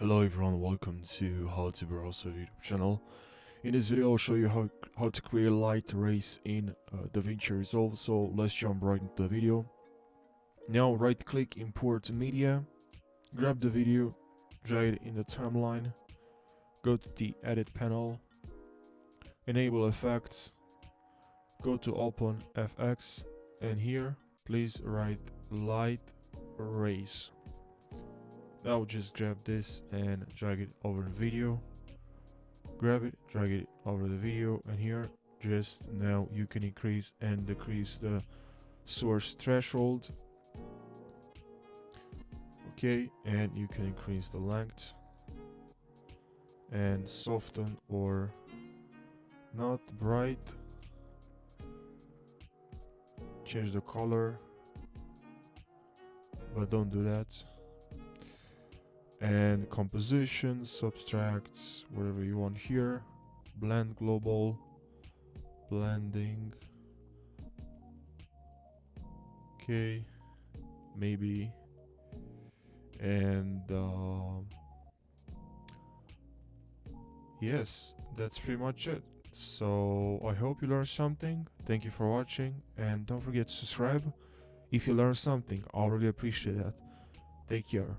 Hello everyone, welcome to How to Browser YouTube channel. In this video I'll show you how to create light rays in Davinci Resolve. So let's jump right into the video. Now right click import media, grab the video, drag it in the timeline, go to the edit panel, enable effects, go to open FX, and here please write light rays. Now just grab this and drag it over the video, grab it, drag it over the video, and here just now you can increase and decrease the source threshold. Okay, and you can increase the length and soften or not bright, change the color, but don't do that. And composition, subtracts, whatever you want here, blend global, blending, okay, maybe, and yes, that's pretty much it. So I hope you learned something. Thank you for watching, and don't forget to subscribe if you learned something. I really appreciate that. Take care.